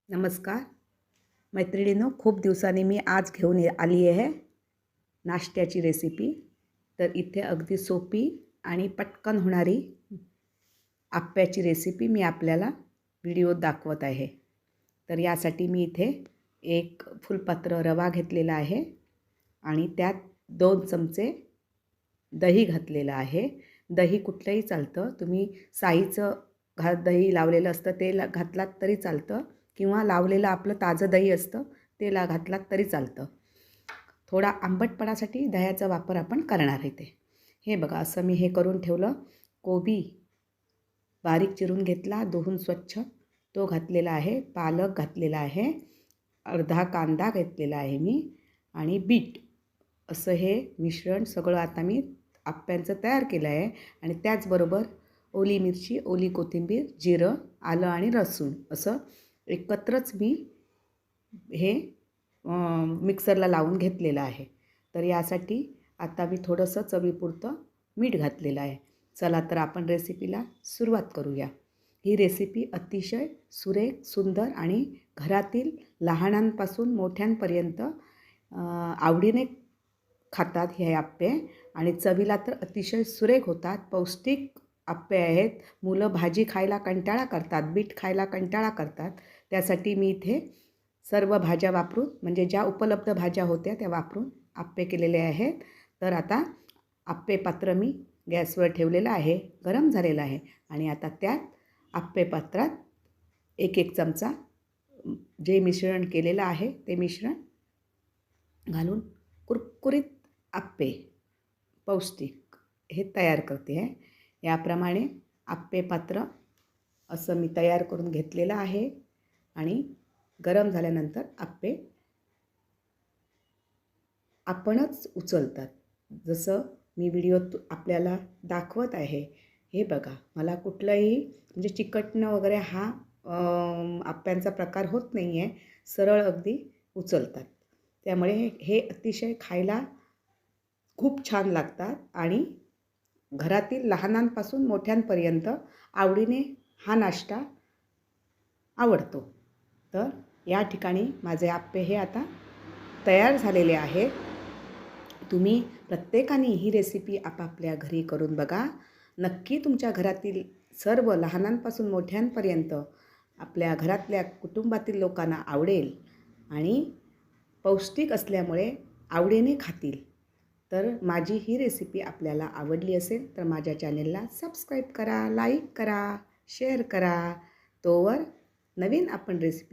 नमस्कार मैत्रिणींनो, खूप दिवसांनी मी आज घेऊन आली आहे नाश्त्याची रेसिपी। तर इथे अगदी सोपी आणि पटकन होणारी आप्याची रेसिपी मी आपल्याला व्हिडिओत दाखवत आहे। तर यासाठी मी इथे एक फुलपात्र रवा घेतलेला आहे आणि त्यात 2 चमचे दही घातलेलं आहे। दही कुठलंही चालतं, तुम्ही साईचं दही लावलेलं असतं ते घातलात तरी चालतं किंवा लावलेलं आपलं ताजं दही असतं ते घातलात तरी चालतं। थोडा आंबटपणासाठी दह्याचा वापर आपण करणार आहे ते। हे बघा, असं मी हे करून ठेवलं। कोबी बारीक चिरून घेतला, धुवून स्वच्छ, तो घातलेला आहे। पालक घातलेला आहे, अर्धा कांदा घेतलेला आहे मी, आणि बीट। असं हे मिश्रण सगळं आता मी आप्यांचं तयार केलं आहे। आणि त्याचबरोबर ओली मिरची, ओली कोथिंबीर, जिरं, आलं आणि लसूण असं एकत्रच मी हे मिक्सरला लावून घेतलेलं आहे। तर यासाठी आता मी थोडंसं चवीपुरतं मीठ घातलेलं आहे। चला तर आपण रेसिपीला सुरुवात करूया। ही रेसिपी अतिशय सुरेख, सुंदर आणि घरातील लहानांपासून मोठ्यांपर्यंत आवडीने खातात हे आप्पे, आणि चवीला तर अतिशय सुरेख होतात। पौष्टिक आप्पे आहेत। मुलं भाजी खायला कंटाळा करतात, बीट खायला कंटाळा करतात, त्यासाठी मी इथे सर्व भाज्या वापरून, म्हणजे ज्या उपलब्ध भाज्या होत्या त्या वापरून आप्पे केलेले आहेत। तर आता आप्पे पात्र मी गॅसवर ठेवलेलं आहे, गरम झालेलं आहे, आणि आता त्यात आप्पे पात्रात एक एक चमचा जे मिश्रण केलेलं आहे ते मिश्रण घालून कुरकुरीत आप्पे पौष्टिक हे तयार करते आहे। याप्रमाणे आप्पे पात्र असं मी तयार करून घेतलेलं आहे, आणि गरम झाल्यानंतर आप्पे आपणच उचलतात, जसं मी व्हिडिओत आपल्याला दाखवत आहे। हे बघा, मला कुठलंही म्हणजे चिकटणं वगैरे हा आप्यांचा प्रकार होत नाही आहे, सरळ अगदी उचलतात। त्यामुळे हे अतिशय खायला खूप छान लागतात, आणि घरातील लहानांपासून मोठ्यांपर्यंत आवडीने हा नाश्ता आवडतो। तर या ठिकाणी माझे आप्पे हे आता तयार झालेले आहेत। तुम्ही प्रत्येकाने ही रेसिपी आपापल्या घरी करून बघा। नक्की तुमच्या घरातील सर्व लहानांपासून मोठ्यांपर्यंत आपल्या घरातल्या कुटुंबातील लोकांना आवडेल, आणि पौष्टिक असल्यामुळे आवडीने खातील। तर माझी ही रेसिपी आपल्याला आवडली असेल तर माझ्या चॅनेलला सबस्क्राईब करा, लाईक करा, शेअर करा। तोवर नवीन आपण रेसिपी